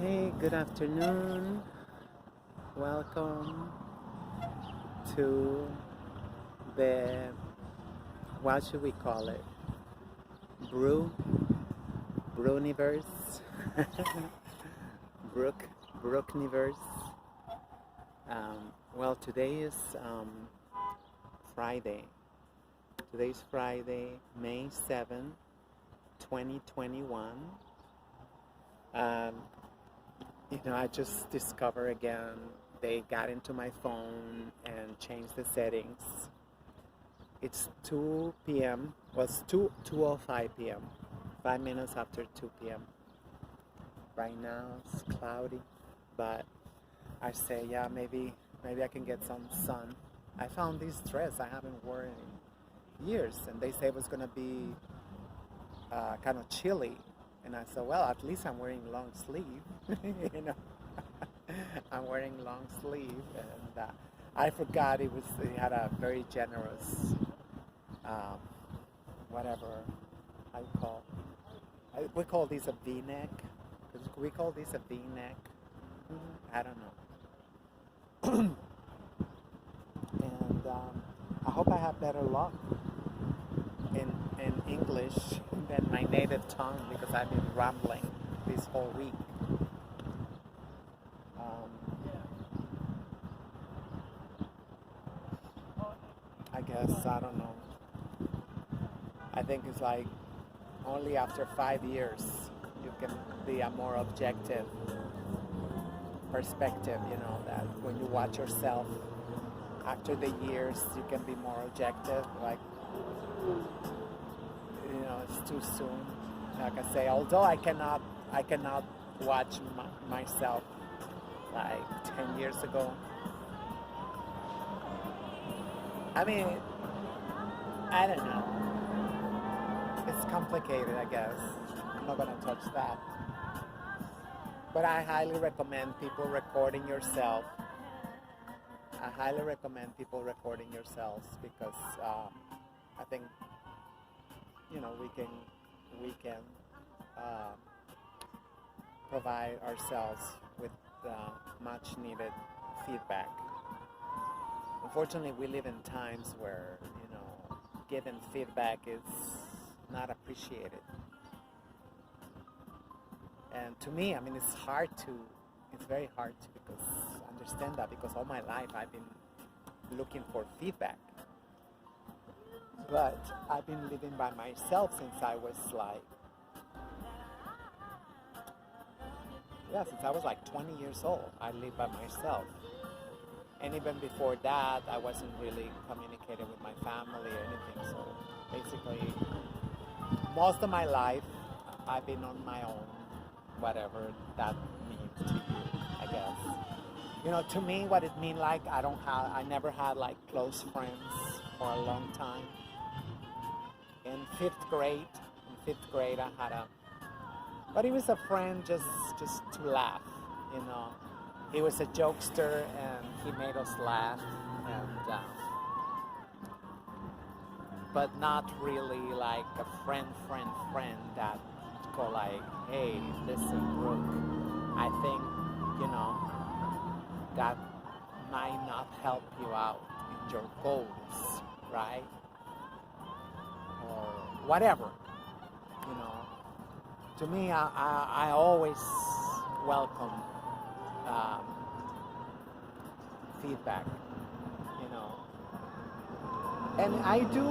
Hey, good afternoon. Welcome to the, what should we call it? Brew, Brewniverse, Brook, Brookniverse. Well, today is Friday. Today's Friday, May 7, 2021. Um, I just discovered again they got into my phone and changed the settings. It's 2 p.m. Well, it's 2:05 p.m. 5 minutes after 2 p.m. Right now it's cloudy, but I say, yeah, maybe I can get some sun. I found this dress I haven't worn in years, and they say it was gonna be kind of chilly. And I said, well, at least I'm wearing long sleeve, you know. I'm wearing long sleeve, and I forgot it had a very generous, um, whatever I call. We call this a V-neck. We call this a V-neck. I don't know. And I hope I have better luck in English than my native tongue because I've been rambling this whole week. I guess, I don't know. I think it's like only after 5 years you can be a more objective perspective, that when you watch yourself after the years you can be more objective. Like, it's too soon. Like I say, although I cannot watch myself like 10 years ago. I mean, I don't know. It's complicated, I guess. I'm not gonna touch that. But I highly recommend people recording yourself. I highly recommend people recording yourselves because I think we can provide ourselves with much needed feedback. Unfortunately, we live in times where given feedback is not appreciated. And to me, I mean, it's very hard to understand that because all my life I've been looking for feedback. But I've been living by myself since I was like 20 years old. I lived by myself. And even before that, I wasn't really communicating with my family or anything. So basically, most of my life, I've been on my own, whatever that means to you, I guess. To me, what it means, like, I never had like close friends for a long time. In fifth grade, I had but he was a friend just to laugh, He was a jokester and he made us laugh, and but not really like a friend that go like, hey, listen, Brooke, I think, that might not help you out in your goals, right? Or whatever, To me, I always welcome feedback, and I do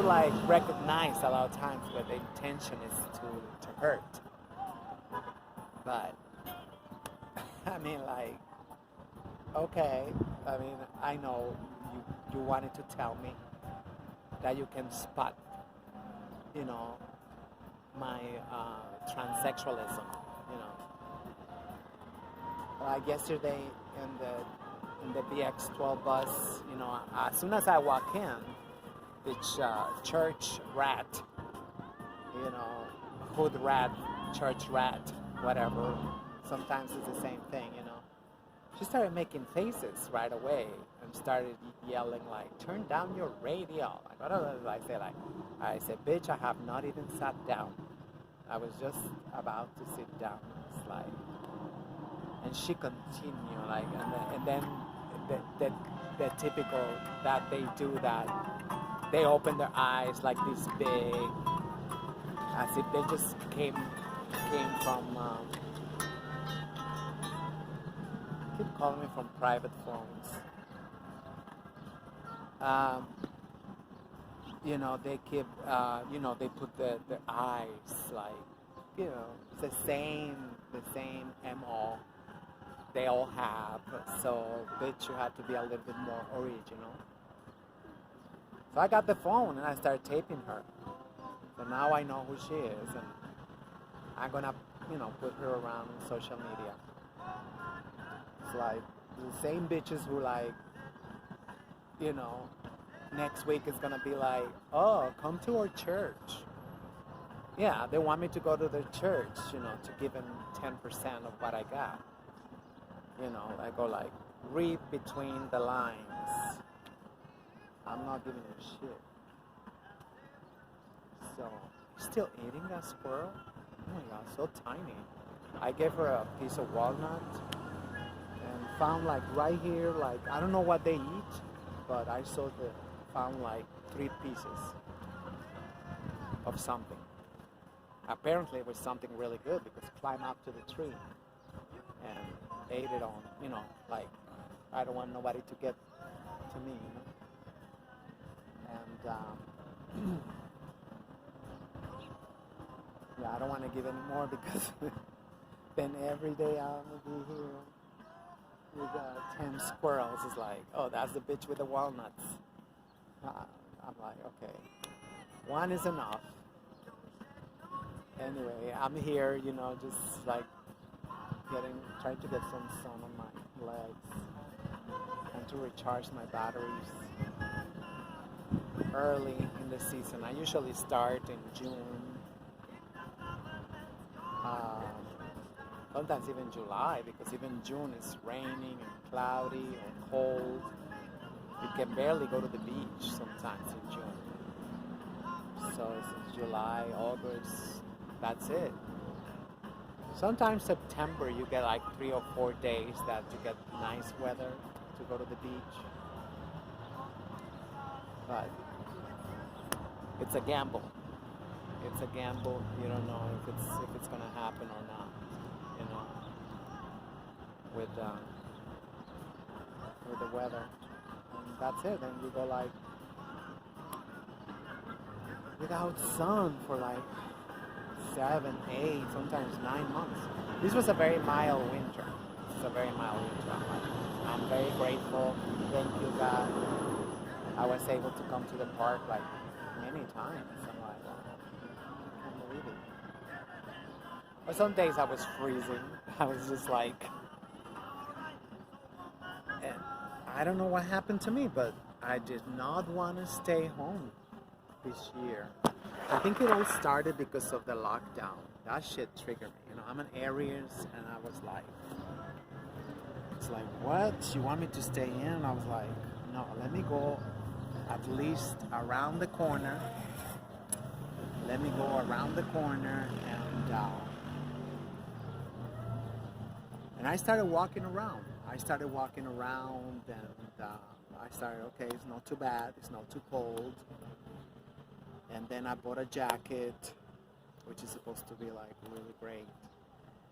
like recognize a lot of times where the intention is to hurt, but I mean, like, okay, I mean, I know you wanted to tell me that you can spot, my transsexualism, Like yesterday in the BX12 bus, as soon as I walk in, it's church rat, hood rat, church rat, whatever. Sometimes it's the same thing, She started making faces right away and started yelling like, "Turn down your radio!" Like, what did I say? Like, I said, "Bitch, I have not even sat down." I was just about to sit down. It's like, and she continued like, and then the typical that they do that. They open their eyes like this big, as if they just came from. Keep calling me from private phones. They keep, they put the eyes like, it's the same MO they all have. So, bitch, you have to be a little bit more original. So I got the phone and I started taping her. So now I know who she is, and I'm gonna, put her around on social media. It's like the same bitches who like, next week is gonna be like, oh, come to our church. Yeah, they want me to go to their church, to give them 10% of what I got. I go like, read between the lines. I'm not giving a shit. So, still eating that squirrel? Oh my god, so tiny. I gave her a piece of walnut and found like right here, like, I don't know what they eat, but I found like 3 pieces of something. Apparently it was something really good because climbed up to the tree and ate it on, like, I don't want nobody to get to me, And yeah, I don't want to give any more because then every day I'm gonna be here with 10 squirrels. It's like, oh, that's the bitch with the walnuts. I'm like, okay, one is enough. Anyway, I'm here, just like trying to get some sun on my legs and to recharge my batteries early in the season. I usually start in June, sometimes even July, because even June is raining and cloudy or cold. You can barely go to the beach sometimes in June. So it's July, August, that's it. Sometimes September you get like 3 or 4 days that you get nice weather to go to the beach. But it's a gamble. It's a gamble. You don't know if it's gonna happen or not. With the weather, and that's it. Then you go like without sun for like 7, 8, sometimes 9 months. This was a very mild winter. I'm very grateful. Thank you, God. I was able to come to the park like many times. I'm like, wow, I can't believe it. But some days I was freezing. I was just like, and I don't know what happened to me, but I did not want to stay home this year. I think it all started because of the lockdown. That shit triggered me. I'm an Aries, and I was like, it's like, what? You want me to stay in? And I was like, no, let me go at least around the corner. Let me go around the corner, and I started walking around. And I started, okay, it's not too bad, it's not too cold. And then I bought a jacket, which is supposed to be like really great.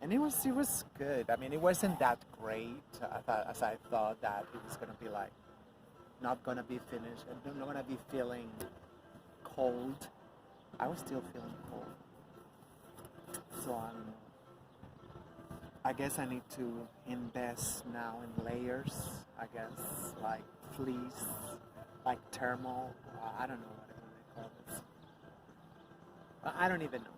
And it was good. I mean, it wasn't that great as I thought that it was gonna be like, not gonna be finished, and I'm not gonna be feeling cold. I was still feeling cold. So I don't know. I guess I need to invest now in layers, I guess, like fleece, like thermal, I don't know whatever they call this. I don't even know.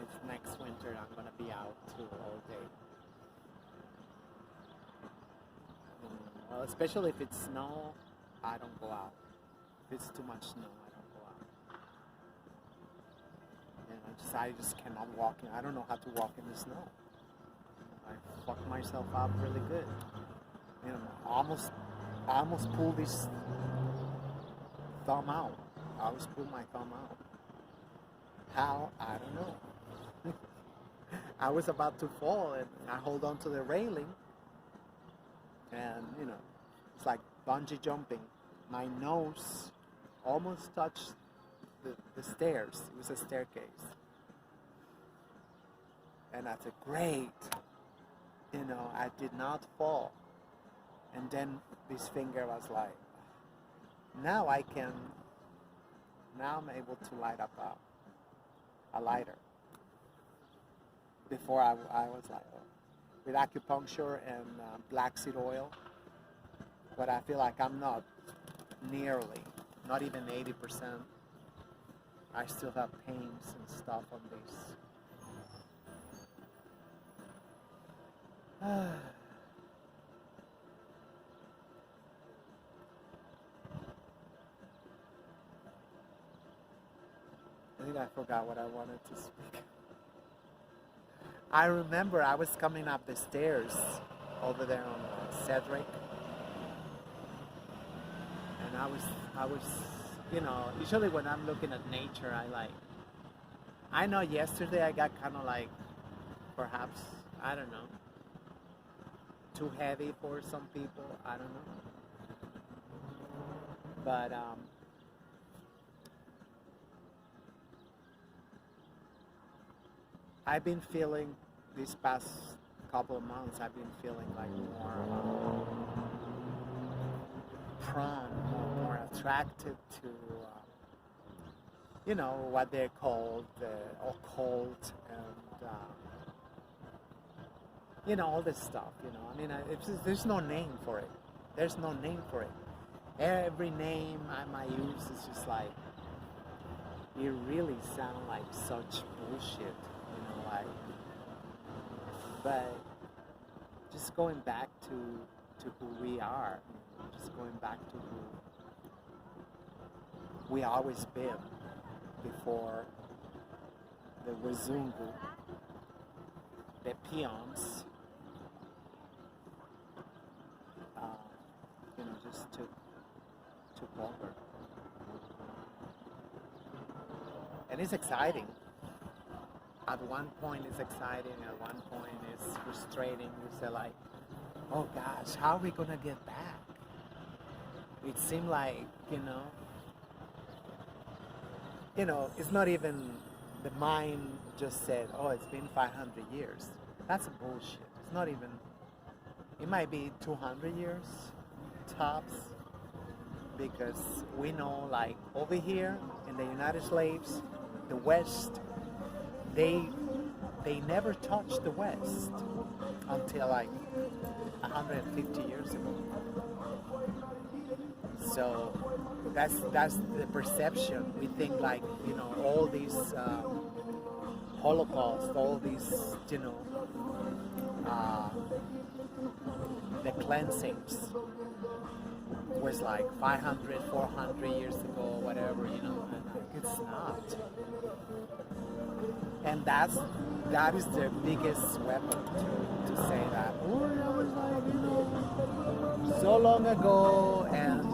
It's next winter, I'm going to be out too all day. Well, especially if it's snow, I don't go out. If it's too much snow, I don't go out. And I just cannot walk in. I don't know how to walk in the snow. I fucked myself up really good. I almost pulled this thumb out. I almost pulled my thumb out. How? I don't know. I was about to fall, and I hold on to the railing, and it's like bungee jumping. My nose almost touched the stairs. It was a staircase, and I said, "Great, I did not fall." And then this finger was like, now I can. Now I'm able to light up a lighter. Before I was like, with acupuncture and black seed oil, but I feel like I'm not nearly, not even 80%. I still have pains and stuff on this. I think I forgot what I wanted to speak. I remember I was coming up the stairs over there on Cedric, and I was, usually when I'm looking at nature, I know yesterday I got kind of like, perhaps, I don't know, too heavy for some people, I don't know, but I've been feeling these past couple of months, I've been feeling like more prone, more attracted to, what they're called occult and, all this stuff, I mean, there's no name for it. There's no name for it. Every name I might use is just like, it really sounds like such bullshit. But just going back to who we are, just going back to who we always been before the Wazungu, the peons, just took over. And it's exciting. At one point it's exciting, at one point it's frustrating. You say like, oh gosh, how are we gonna get back? It seemed like, it's not even, the mind just said, oh, it's been 500 years. That's bullshit. It's not even, it might be 200 years, tops, because we know like over here in the United States, the West, they never touched the West until like 150 years ago. So that's the perception. We think like, all these Holocaust, all these, the cleansings was like 500, 400 years ago, whatever, and it's not. And that is the biggest weapon to say that, oh, that was like, so long ago, and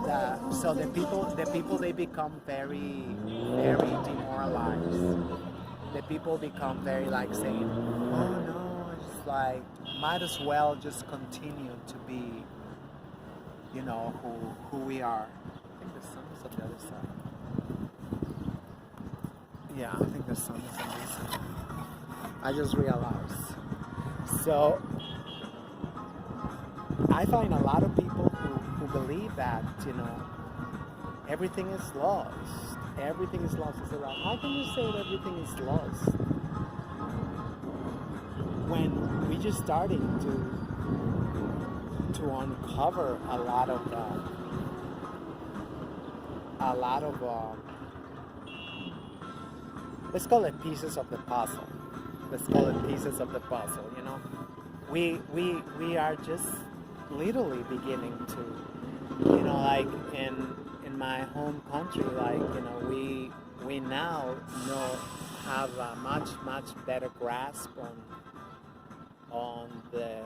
so the people they become very, very demoralized. The people become very like saying, oh no, it's like, might as well just continue to be, who we are. I think the sun is on the other side. Yeah, I think the sun is on this side. I just realized. So I find a lot of people who believe that, everything is lost. Everything is lost. I said, well, how can you say that everything is lost when we just starting to uncover a lot of let's call it pieces of the puzzle. Let's call it pieces of the puzzle. We are just literally beginning to, like in my home country, like we now have a much better grasp on the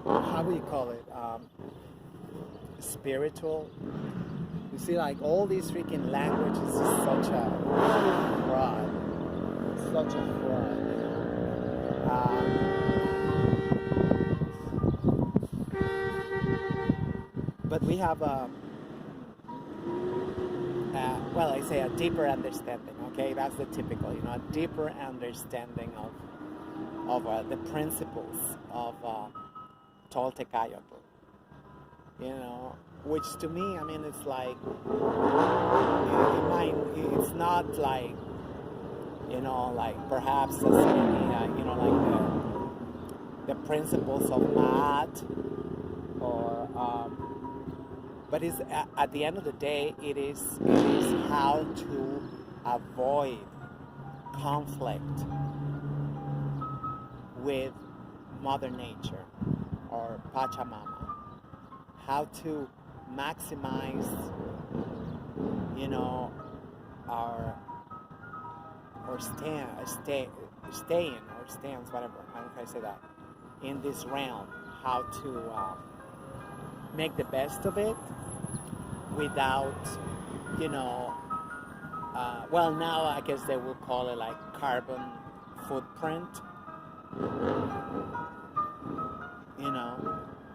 how do you call it, spiritual You see, like all these freaking languages is such a fraud. Such a fraud. But we have well, I say a deeper understanding. Okay, that's the typical, a deeper understanding of the principles of Toltecayotl. Which to me, I mean, it's like it's not like like perhaps as many like the principles of math or but it's at the end of the day, it is how to avoid conflict with Mother Nature or Pachamama. How to maximize, stands, whatever. I don't know if I say that. In this realm, how to make the best of it without, well, now I guess they will call it like carbon footprint,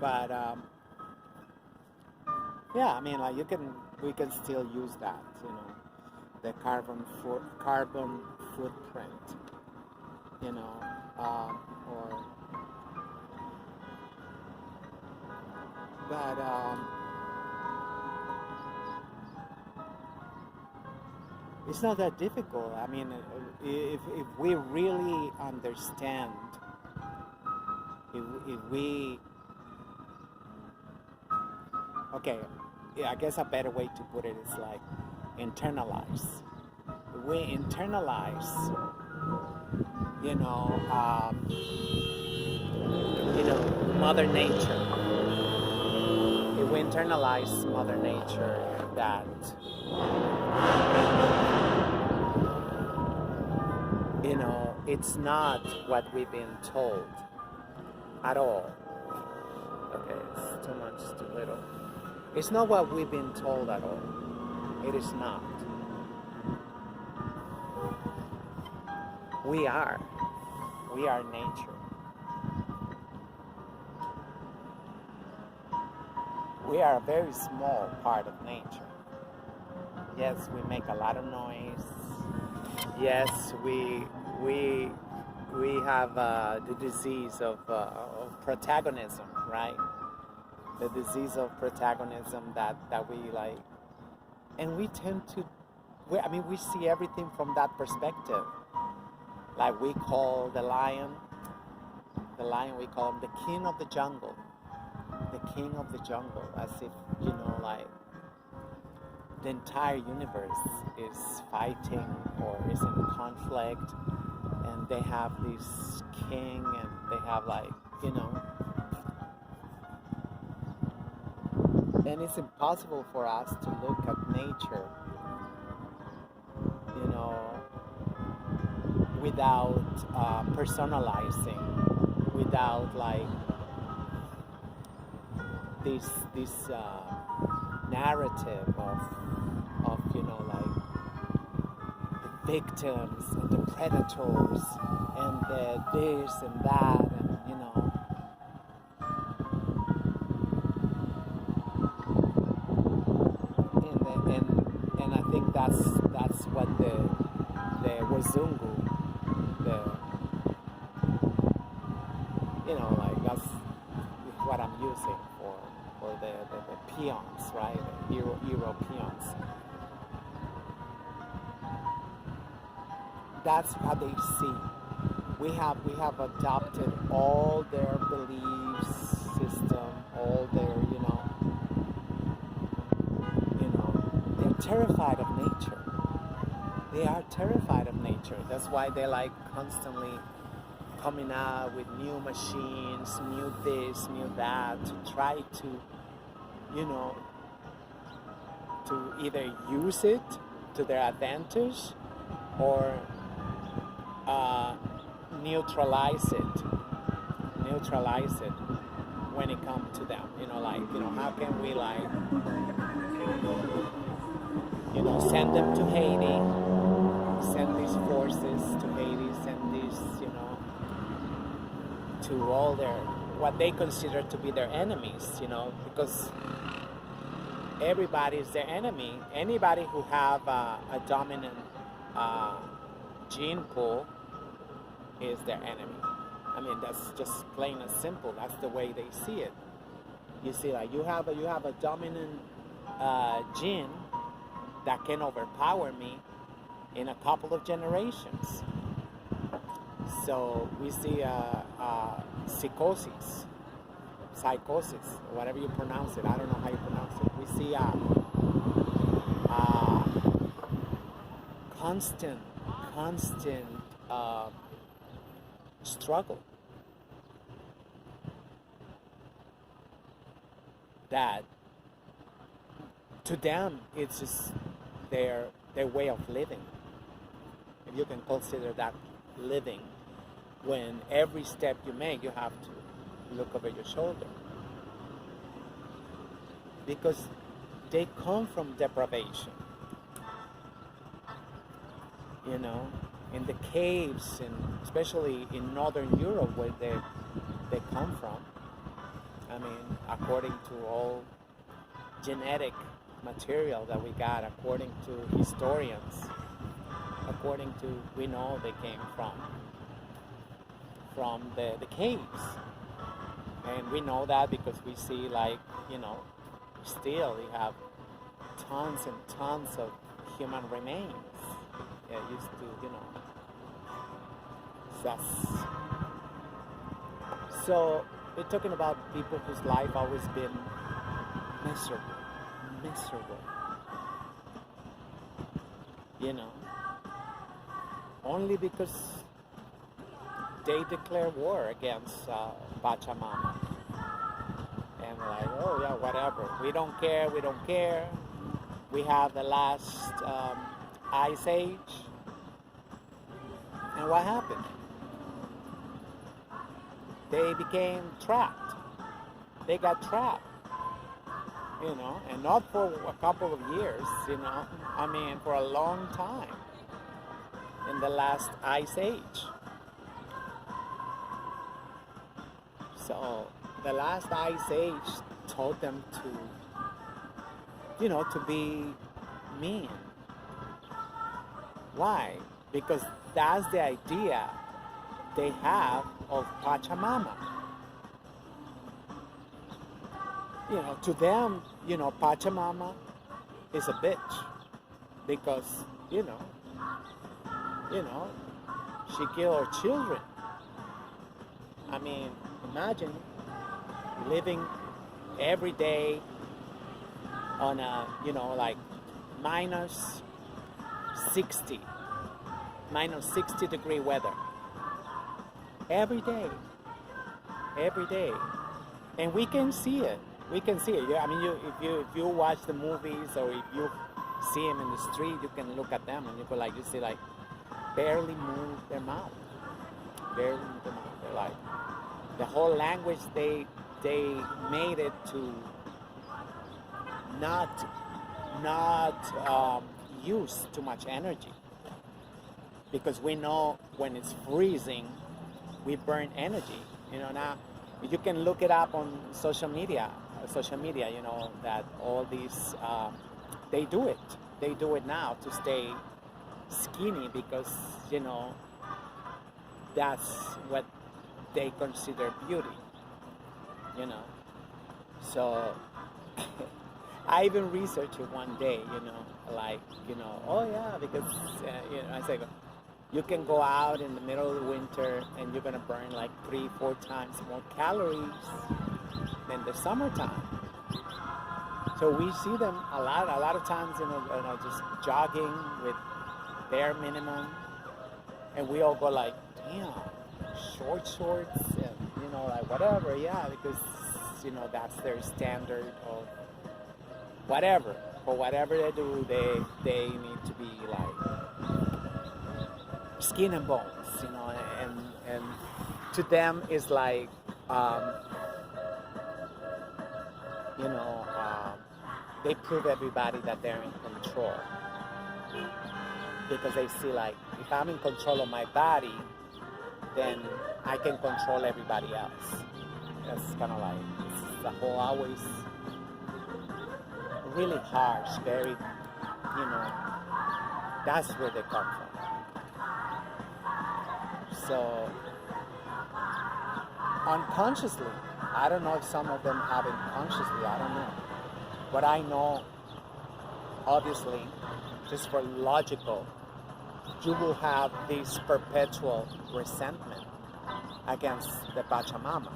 but yeah, I mean, like we can still use that, the carbon footprint, or but it's not that difficult. I mean, if we really understand, if we, okay, yeah, I guess a better way to put it is like internalize. If we internalize, Mother Nature. If we internalize Mother Nature, that it's not what we've been told at all. Okay, it's too much, too little. It's not what we've been told at all. It is not. We are nature. We are a very small part of nature. Yes, we make a lot of noise. Yes, we have the disease of protagonism, right? The disease of protagonism that we like, and we tend to. We see everything from that perspective. Like we call the lion, we call him the king of the jungle. The king of the jungle, as if, like the entire universe is fighting or is in conflict, and they have this king, and they have like, and it's impossible for us to look at nature, without personalizing, without like this narrative of like the victims and the predators and the this and that, and and I think that's what the Wazungu, like that's what I'm using for the peons, right? The Europeans. That's how they see. We have adopted all their belief system, all their they're terrified of nature. They are terrified of nature. That's why they like constantly coming out with new machines, new this, new that, to try to, to either use it to their advantage or neutralize it when it comes to them. How can we like send them to Haiti, send these forces to Haiti, send these, to all what they consider to be their enemies, because everybody is their enemy. Anybody who have a dominant gene pool is their enemy. I mean, that's just plain and simple. That's the way they see it. You see, like you have a dominant gene that can overpower me in a couple of generations. So we see psychosis, whatever you pronounce it. I don't know how you pronounce it. We see constant struggle that to them it's just their way of living, if you can consider that living, when every step you make you have to look over your shoulder, because they come from deprivation, in the caves, and especially in Northern Europe where they come from. I mean, according to all genetic material that we got, according to historians, we know they came from the caves. And we know that because we see, like, still we have tons and tons of human remains. Used to, so we're talking about people whose life always been miserable, only because they declare war against Pachamama. And we're like, oh yeah, whatever. We don't care. We have the last ice age. And what happened? They became trapped. They got trapped. And not for a couple of years, I mean, for a long time in the last ice age. So the last ice age taught them to be mean. Why? Because that's the idea they have of Pachamama. To them, Pachamama is a bitch because, she killed her children. I mean, imagine living every day on a, like minus 60 degree weather. Every day. And we can see it. I mean, if you watch the movies, or if you see them in the street, you can look at them and you see like barely move their mouth. They're like, the whole language they made it to not use too much energy, because we know when it's freezing we burn energy. Now you can look it up on social media, that all these they do it now to stay skinny, because that's what they consider beauty. So I even researched it one day, oh yeah, because I say, you can go out in the middle of the winter and you're gonna burn like 3-4 times more calories than the summertime. So we see them a lot of times, just jogging with bare minimum, and we all go like, damn, shorts, and like whatever, yeah, because that's their standard of whatever. For whatever they do, they need to be like skin and bones, and to them it's like they prove everybody that they're in control. because they see like, if I'm in control of my body, then I can control everybody else. It's kind of like, it's the whole always really harsh, very, that's where they come from. So unconsciously, I don't know if some of them have it consciously, I don't know. But I know, obviously, just for logical, you will have this perpetual resentment against the Pachamama.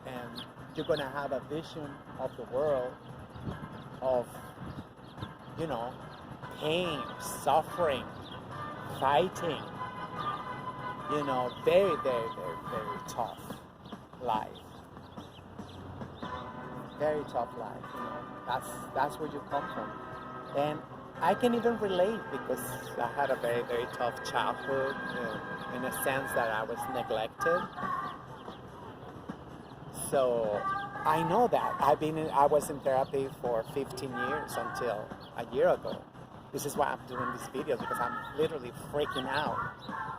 And you're gonna have a vision of the world of, pain, suffering, fighting, very, very, very, very tough life. Very tough life, that's where you come from. And I can even relate because I had a very, very tough childhood in a sense that I was neglected. So I know that. I was in therapy for 15 years until a year ago. This is why I'm doing this video, because I'm literally freaking out.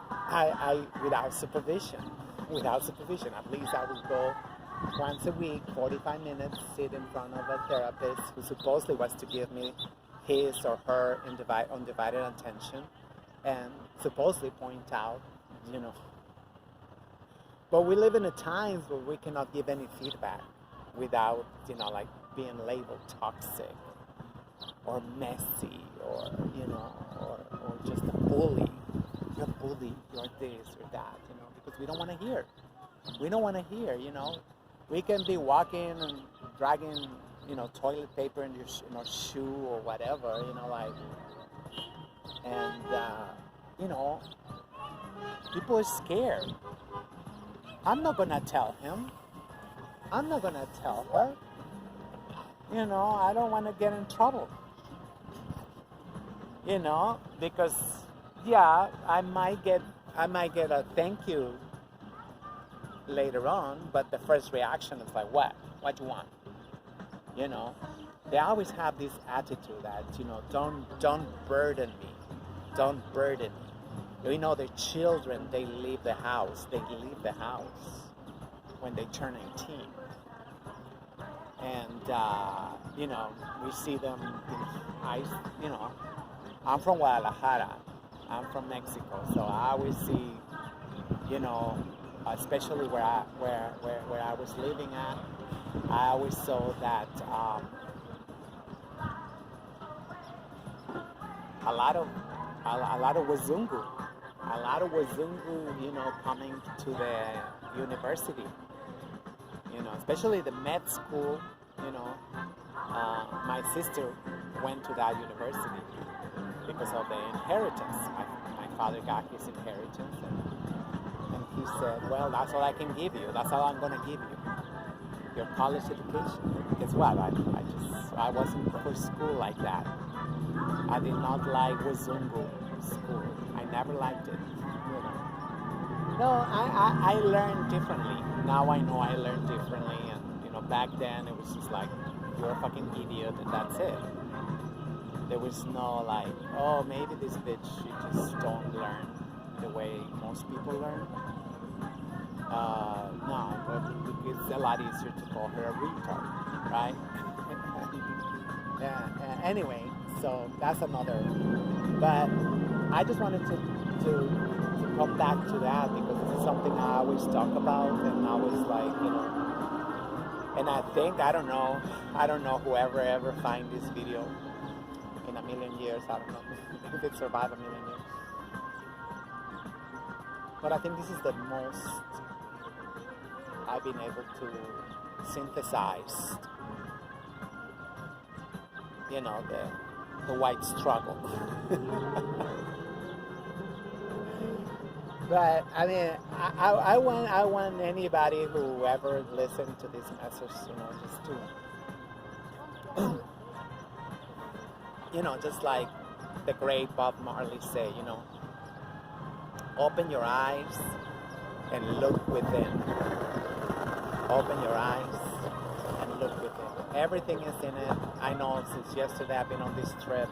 I without supervision. At least I would go once a week, 45 minutes, sit in front of a therapist who supposedly was to give me his or her undivided attention and supposedly point out, But we live in a times where we cannot give any feedback without, being labeled toxic or messy or just a bully. You're a bully, you're this or that, because we don't want to hear. We don't want to hear, We can be walking and dragging, toilet paper in your shoe or whatever, and, people are scared. I'm not going to tell him. I'm not going to tell her. I don't want to get in trouble. Because, yeah, I might get a thank you later on, but the first reaction is like, what do you want? They always have this attitude that, don't burden me. Don't burden me. The children, they leave the house. They leave the house when they turn 18. And, we see them, I'm from Guadalajara. I'm from Mexico. So I always see, especially where I was living at, I always saw that a lot of Wazungu, coming to the university, especially the med school, my sister went to that university because of the inheritance. My father got his inheritance, and he said, well, that's all I can give you. That's all I'm going to give you. Your college education. Guess what? I wasn't for school like that. I did not like Wazungu school. I never liked it. No, I learned differently. Now I know I learned differently, and back then it was just like, you're a fucking idiot, and that's it. There was no like, oh, maybe this bitch, she just don't learn the way most people learn. No, but it's a lot easier to call her a retard, right? Yeah, anyway, so that's another. But I just wanted to come back to that because this is something I always talk about, and I always like, and I think, I don't know whoever ever find this video in a million years, I don't know if it survived a million years. But I think this is the most I've been able to synthesize, the white struggle. But I mean, I want anybody who ever listened to this message, just to, just like the great Bob Marley say, open your eyes and look within. Open your eyes and look within. Everything is in it. I know since yesterday I've been on this trip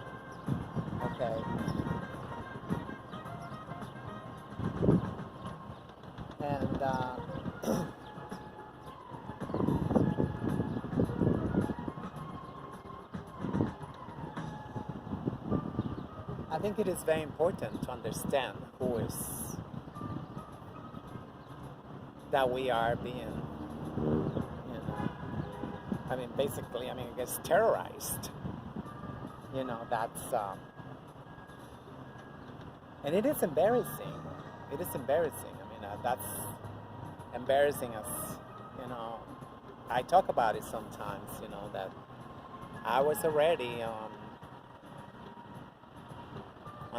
of okay. And I think it is very important to understand who is that we are being, I mean, basically, I mean, I guess terrorized. That's, and it is embarrassing. It is embarrassing. I mean, that's embarrassing us, you know. I talk about it sometimes, that I was already on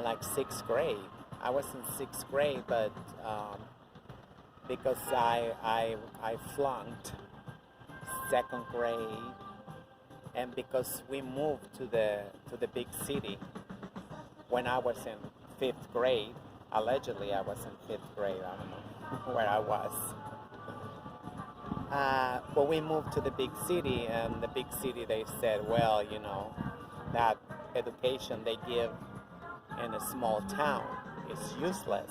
like sixth grade. I was in sixth grade, but because I flunked second grade, and because we moved to the big city when I was in fifth grade. Allegedly, I was in fifth grade. I don't know where I was. But we moved to the big city, and the big city, they said, well, that education they give in a small town is useless.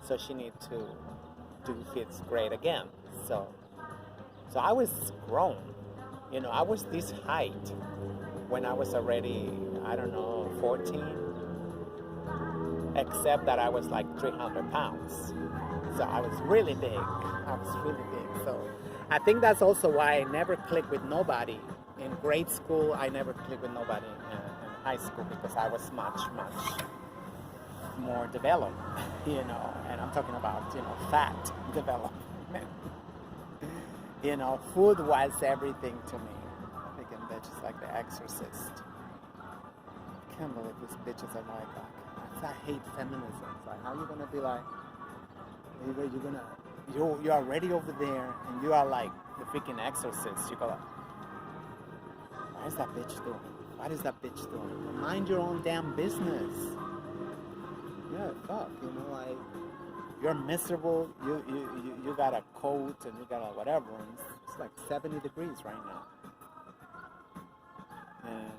So she needs to do fifth grade again. So I was grown. I was this height when I was already, I don't know, 14. Except that I was like 300 pounds. So I was really big. So I think that's also why I never clicked with nobody. In grade school, I never clicked with nobody in high school because I was much, much more developed, and I'm talking about, fat development. Food was everything to me. Freaking bitches like The Exorcist. I can't believe these bitches are like that. I hate feminism. It's like, how are you gonna be like, you're already over there, and you are like the freaking exorcist. You go like, what is that bitch doing? What is that bitch doing? Mind your own damn business. Yeah, fuck. Like, you're miserable. You got a coat and you got a whatever, and it's like 70 degrees right now. And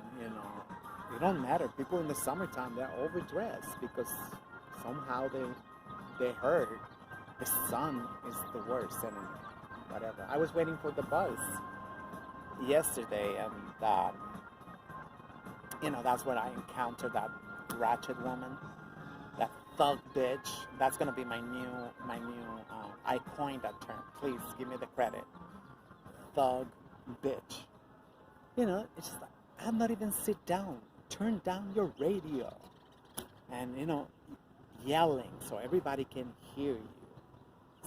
it don't matter. People in the summertime, they're overdressed because somehow they heard the sun is the worst enemy. Whatever. I was waiting for the bus yesterday, and that's when I encountered that ratchet woman, that thug bitch. That's gonna be my new. I coined that term. Please give me the credit. Thug bitch. It's just like, I'm not even sit down. Turn down your radio, and yelling so everybody can hear you.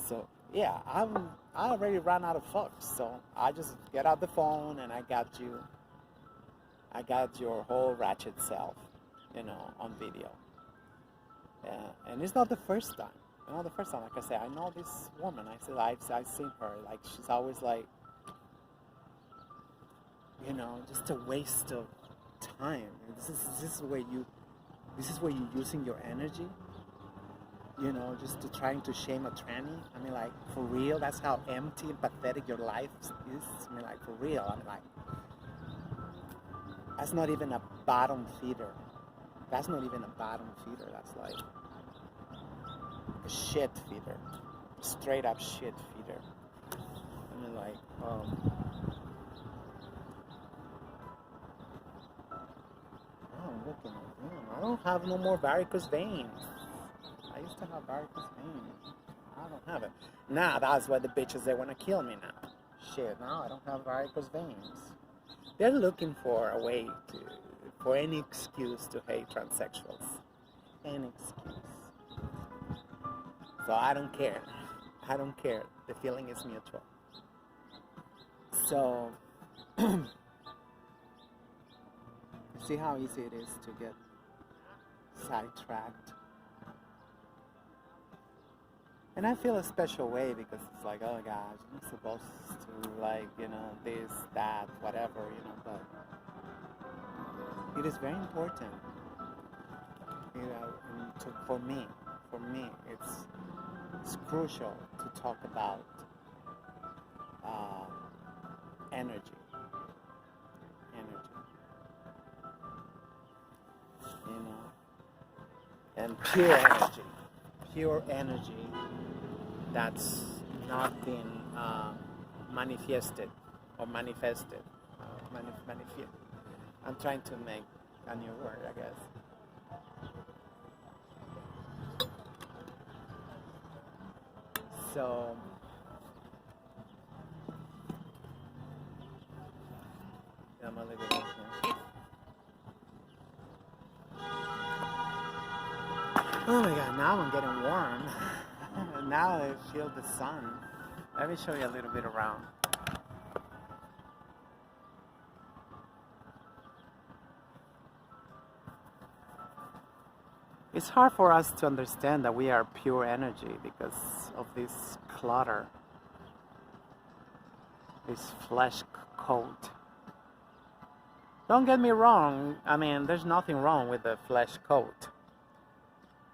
So yeah, I already ran out of fucks. So I just get out the phone and I got you. I got your whole ratchet self, on video. And it's not the first time. The first time, like I said, I know this woman. I said I've seen her. Like, she's always like, just a waste of time. This is where you're using your energy. Just to trying to shame a tranny. I mean, like, for real. That's how empty and pathetic your life is. I mean, like, for real. I mean, like, that's not even a bottom feeder. That's not even a bottom feeder. That's like a shit feeder. Straight up shit feeder. I mean, like, I'm looking at them. I don't have no more varicose veins. I used to have varicose veins. I don't have it. Now, that's why the bitches, they want to kill me now. Shit, now I don't have varicose veins. They're looking for a way for any excuse to hate transsexuals. Any excuse. So I don't care. I don't care. The feeling is mutual. So, see how easy it is to get sidetracked. And I feel a special way because it's like, oh gosh, I'm supposed to, like, this, that, whatever, but it is very important, and for me, it's crucial to talk about energy. and pure energy that's not been manifested or manifested. I'm trying to make a new word, I guess. So, yeah, I'm a little bit here. Oh my god, now I'm getting warm. Now I feel the sun. Let me show you a little bit around. It's hard for us to understand that we are pure energy because of this clutter, this flesh coat. Don't get me wrong, I mean, there's nothing wrong with the flesh coat.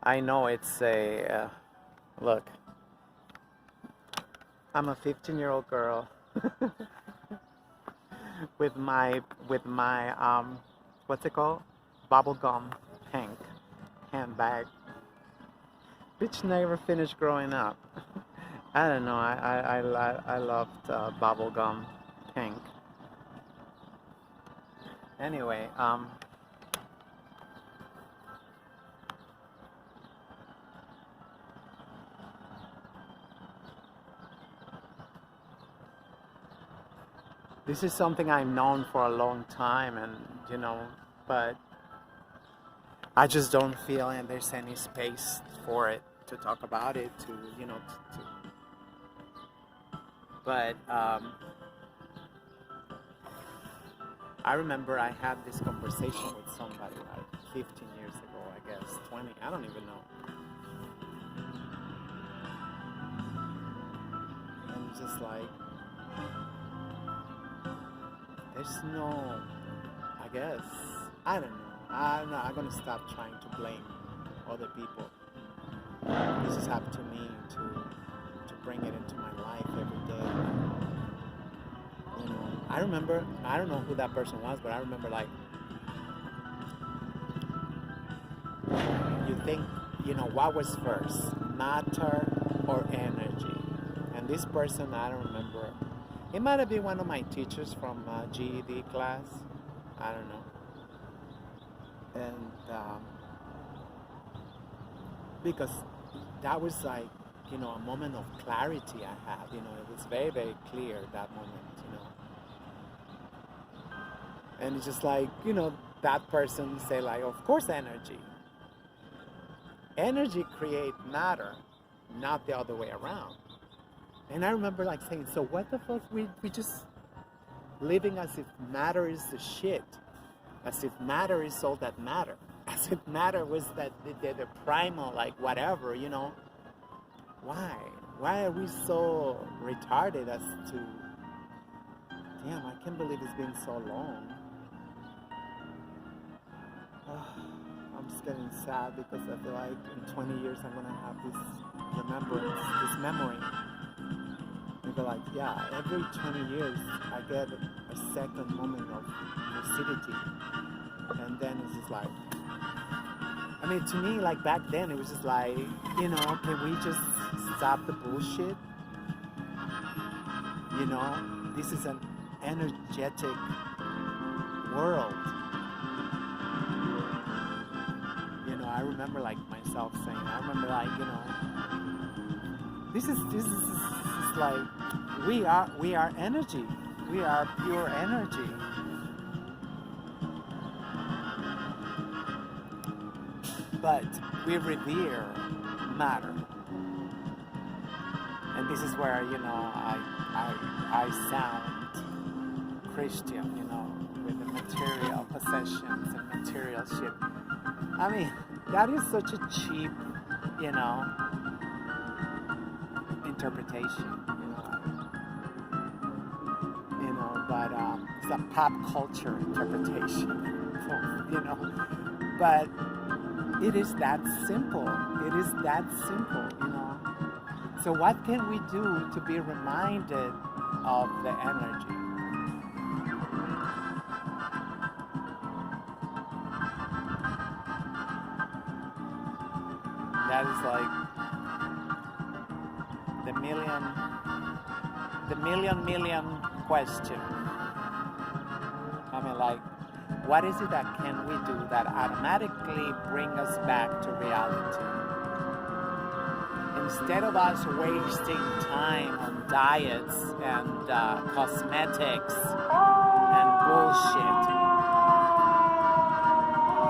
I know it's a, look, I'm a 15-year-old girl with my what's it called? Bubblegum pink handbag, which never finished growing up. I don't know, I loved bubblegum pink. Anyway, this is something I've known for a long time, and but I just don't feel and there's any space for it to talk about it, but I remember I had this conversation with somebody like 15 years ago, I guess, 20, I don't even know. And it's just like, there's no, I guess, I don't know. I'm gonna stop trying to blame other people. This is up to me to bring it into my life every day. I remember, I don't know who that person was, but I remember like, you think, what was first, matter or energy? And this person, I don't remember. It might have been one of my teachers from GED class. I don't know. And because that was like, a moment of clarity I had. It was very, very clear that moment. And it's just like, that person say like, of course energy. Energy create matter, not the other way around. And I remember like saying, so what the fuck, we just living as if matter is the shit. As if matter is all that matter. As if matter was the primal, like whatever, Why? Why are we so retarded as to, damn, I can't believe it's been so long. I'm just getting sad because I feel like in 20 years I'm gonna have this remembrance, this memory. And be like, yeah, every 20 years I get a second moment of lucidity. And then it's just like, I mean, to me, like back then, it was just like, can we just stop the bullshit? This is an energetic world. I remember like myself saying, I remember like, this is like, we are energy. We are pure energy. But we revere matter. And this is where, I sound Christian, with the material possessions and material shit. I mean, that is such a cheap, interpretation, but it's a pop culture interpretation, but it is that simple. It is that simple, So what can we do to be reminded of the energy? That is like the million question. I mean, like, what is it that can we do that automatically bring us back to reality? Instead of us wasting time on diets and cosmetics and bullshit,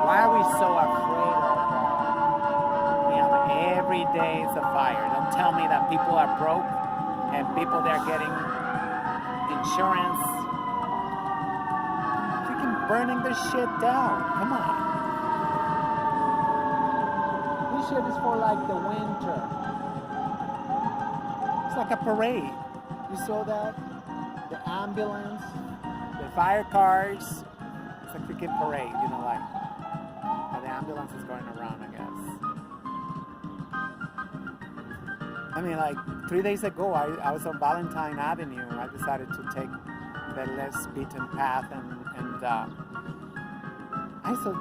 why are we so afraid of every day is a fire? Don't tell me that people are broke and people they're getting insurance. Freaking burning this shit down. Come on. This shit is for like the winter. It's like a parade. You saw that? The ambulance, the fire cars. It's a freaking parade, you know, like the ambulance is going around, I guess. I mean, like 3 days ago, I was on Valentine Avenue. I decided to take the less beaten path, and I saw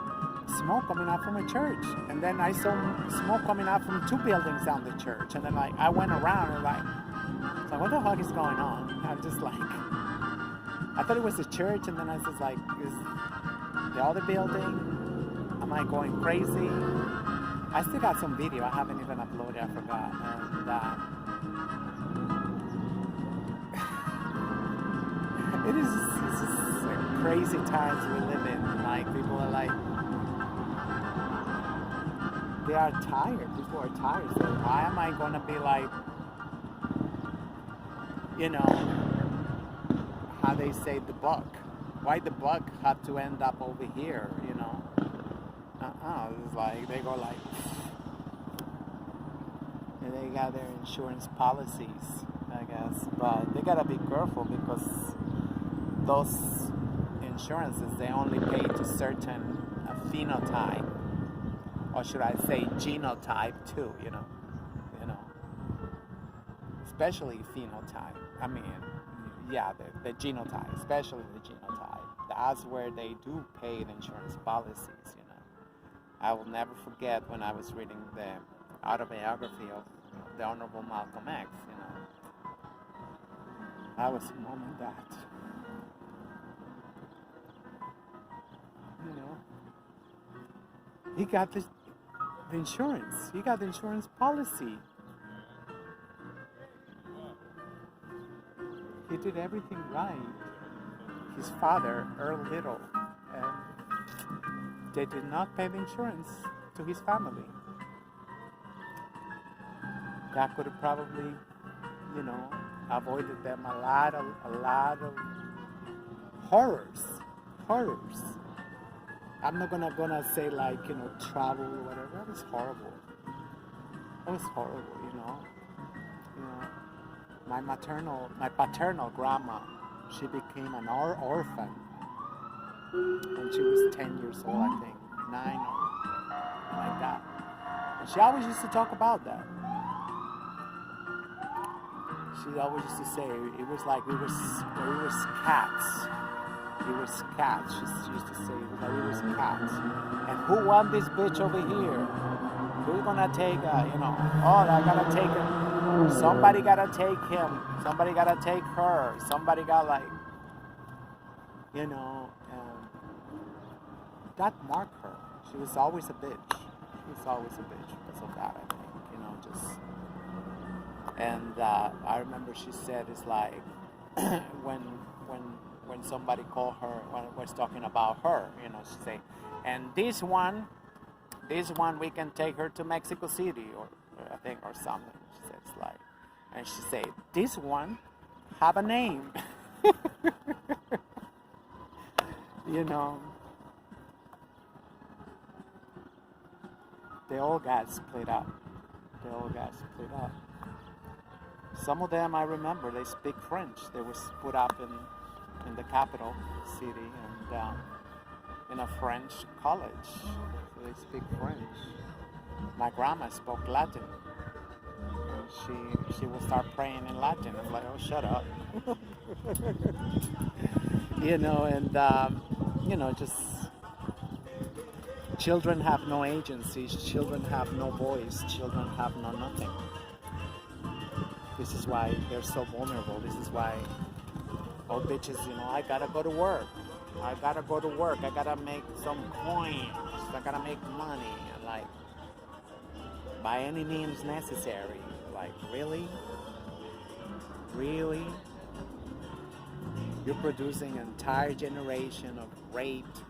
smoke coming out from a church, and then I saw smoke coming out from 2 buildings down the church, and then like I went around and like, so what the fuck is going on? I'm just like, I thought it was the church, and then I was just like, is the other building? Am I going crazy? I still got some video. I haven't even uploaded. I forgot. And it's just crazy times we live in. Like people are like, they are tired. People are tired. So why am I gonna be like, you know, how they say the buck? Why the buck had to end up over here? You know. It's like they go like, and they got their insurance policies, I guess, but they gotta be careful because those insurances, they only pay to certain phenotype, or should I say genotype too, you know, especially phenotype. I mean, yeah, the genotype, especially the genotype. That's where they do pay the insurance policies, you know. I will never forget when I was reading the autobiography of the Honorable Malcolm X, you know. I was a moment that, you know, he got the insurance. He got the insurance policy. He did everything right. His father, Earl Little, and they did not pay the insurance to his family. That could have probably, you know, avoided them a lot of horrors. I'm not gonna say like, you know, travel or whatever. That was horrible. You know. My paternal grandma, she became an orphan when she was 10 years old, I think, 9 or like that. And she always used to talk about that. She always used to say it was like we was cats. It was cats. She used to say it was like we was cats. And who won this bitch over here? Who's gonna take you know? Oh, I gotta take him. Somebody gotta take him. Somebody gotta take her. Somebody got like, you know. That marked her. She was always a bitch. She was always a bitch because of that, I think. You know, just. And I remember she said it's like when somebody called her, when was talking about her, you know, she say, and this one we can take her to Mexico City or I think or something. She said it's like, and she said this one have a name, you know. They all got split up. Some of them I remember, they speak French. They were put up in the capital city and in a French college. So they speak French. My grandma spoke Latin. And she would start praying in Latin. I'm like, oh, shut up. you know, and, you know, just Children have no agency, children have no voice, children have no nothing. This is why they're so vulnerable. This is why all bitches, I gotta go to work. I gotta go to work. I gotta make some coins. I gotta make money. And like, by any means necessary. Like, really? Really? You're producing an entire generation of raped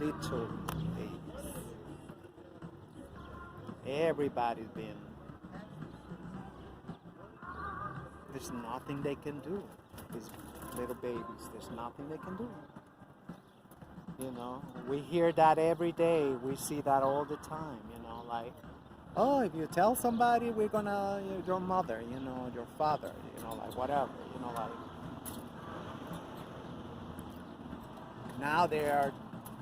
little babies. Everybody's been. There's nothing they can do. These little babies, there's nothing they can do. We hear that every day. We see that all the time. Like, oh, if you tell somebody, we're gonna, your mother, your father, like whatever, like. Now they are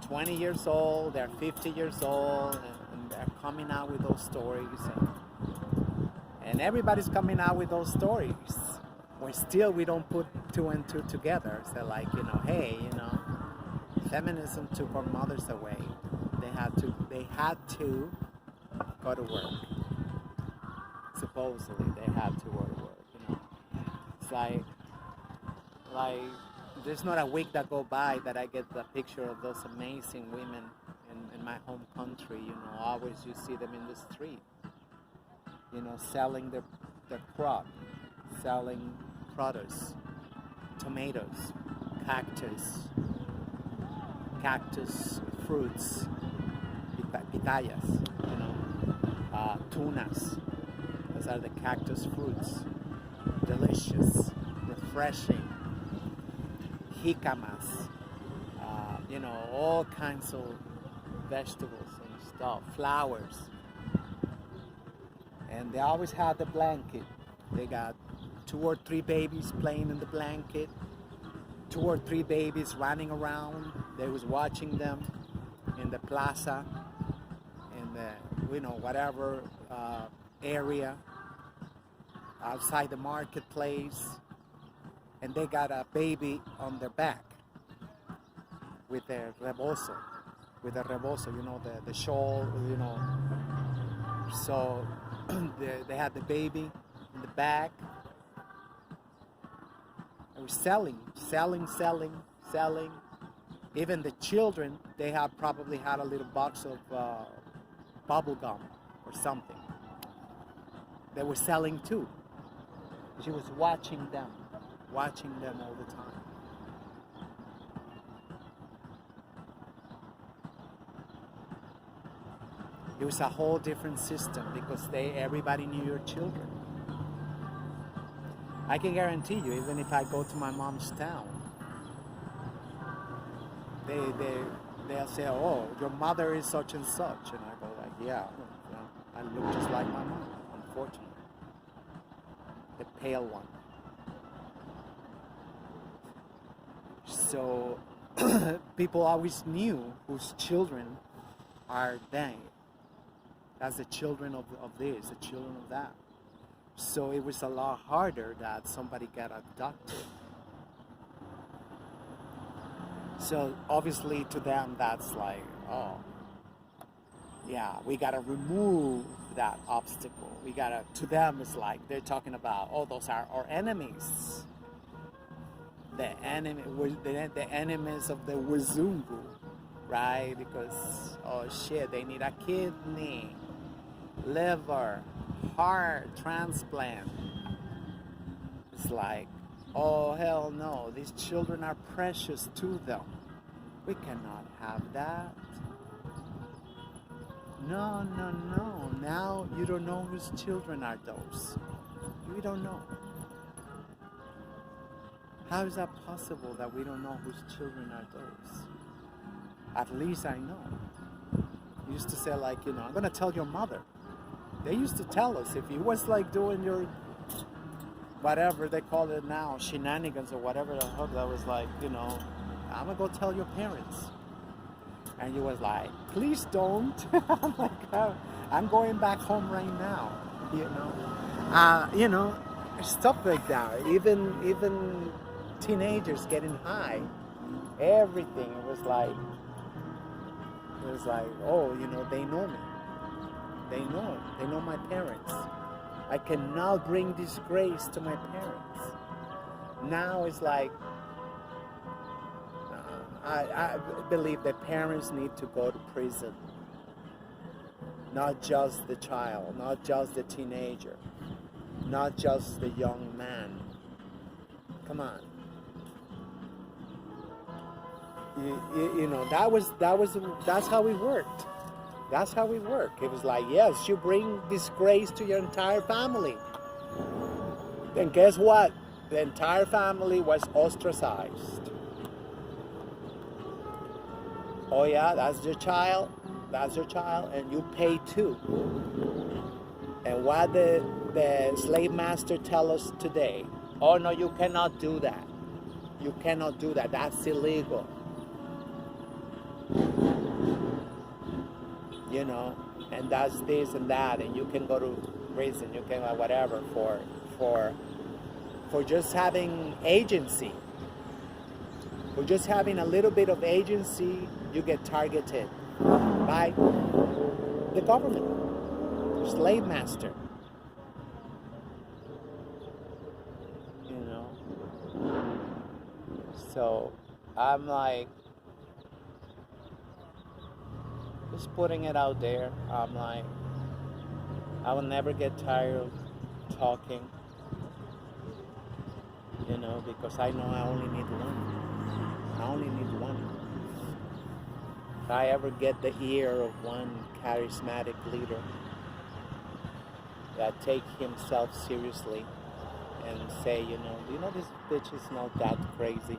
20 years old, they're 50 years old, and they're coming out with those stories. And everybody's coming out with those stories. When still we don't put two and two together. So like, hey, feminism took our mothers away. They had to go to work. Supposedly they had to go to work, It's like there's not a week that go by that I get the picture of those amazing women in my home country, always you see them in the street, selling their crop, selling produce, tomatoes, cactus fruits, pitayas, tunas. Those are the cactus fruits. Delicious, refreshing. Jicamas, all kinds of vegetables and stuff, flowers. And they always had the blanket. They got 2 or 3 babies playing in the blanket, 2 or 3 babies running around. They was watching them in the plaza, in the, whatever area outside the marketplace. And they got a baby on their back with their rebozo, the shawl, So they had the baby in the back. They were selling. Even the children, they probably had a little box of bubble gum or something. They were selling too. She was watching them all the time. It was a whole different system because everybody knew your children. I can guarantee you, even if I go to my mom's town, they'll say, oh, your mother is such and such. And I go like, yeah, I look just like my mom, unfortunately. The pale one. So people always knew whose children are they. That's the children of this, the children of that. So it was a lot harder that somebody got abducted. So obviously to them that's like, oh, yeah, we gotta remove that obstacle. To them it's like they're talking about, oh, those are our enemies. The enemies of the Wazungu, right? Because, oh shit, they need a kidney, liver, heart transplant. It's like, oh hell no, these children are precious to them. We cannot have that. No. Now you don't know whose children are those. You don't know. How is that possible that we don't know whose children are those? At least I know. You used to say like, I'm going to tell your mother. They used to tell us if you was like doing your, whatever they call it now, shenanigans or whatever the hell that was like, I'm going to go tell your parents. And you was like, please don't. I'm like, I'm going back home right now, stuff like that. Even teenagers getting high, everything. It was like, It's like, oh, they know me. They know my parents. I cannot bring disgrace to my parents. Now it's like, I believe that parents need to go to prison. Not just the child, not just the teenager, not just the young man. Come on. That's how it worked. That's how it worked. It was like, yes, you bring disgrace to your entire family. Then guess what? The entire family was ostracized. Oh yeah, that's your child, and you pay too. And what the slave master tell us today? Oh no, you cannot do that. You cannot do that. That's illegal. And that's this and that, and you can go to prison, you can whatever for just having agency. For just having a little bit of agency, you get targeted by the government, the slave master. So I'm like, just putting it out there. I'm like, I will never get tired of talking, because I know I only need one. I only need one. If I ever get the ear of one charismatic leader that take himself seriously and say, this bitch is not that crazy.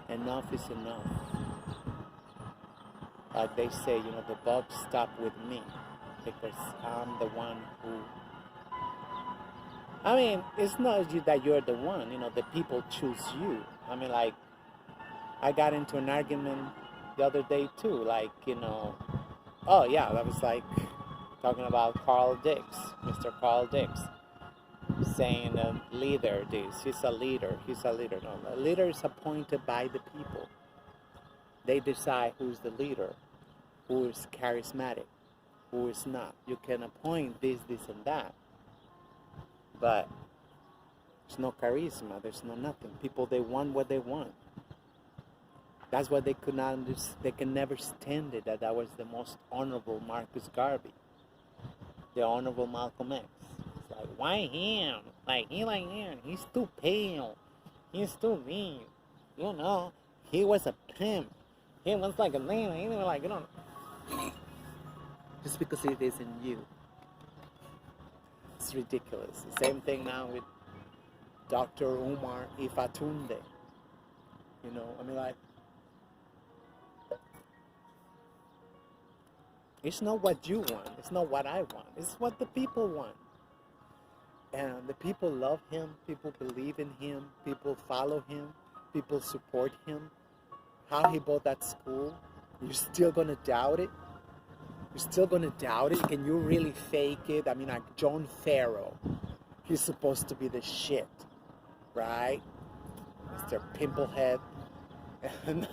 Enough is enough. Like they say, the buck stopped with me because I'm the one who... I mean, it's not that you're the one, the people choose you. I mean, like, I got into an argument the other day too, like, oh yeah, that was like talking about Carl Dix, Mr. Carl Dix, saying leader this, he's a leader. No, a leader is appointed by the people. They decide who's the leader, who is charismatic, who is not. You can appoint this, and that, but there's no charisma, there's no nothing. People, they want what they want. That's why they could not understand, they can never stand it, that was the most honorable Marcus Garvey, the honorable Malcolm X. It's like, why him? Like him, he's too pale, he's too mean, he was a pimp. He was like a man, he was like, just because it isn't you. It's ridiculous. The same thing now with Dr. Umar Ifatunde. I mean, like, it's not what you want. It's not what I want. It's what the people want. And the people love him. People believe in him. People follow him. People support him. How he bought that school, you're still going to doubt it? You're still going to doubt it? Can you really fake it? I mean, like John Farrell, he's supposed to be the shit, right? Mr. Pimplehead. And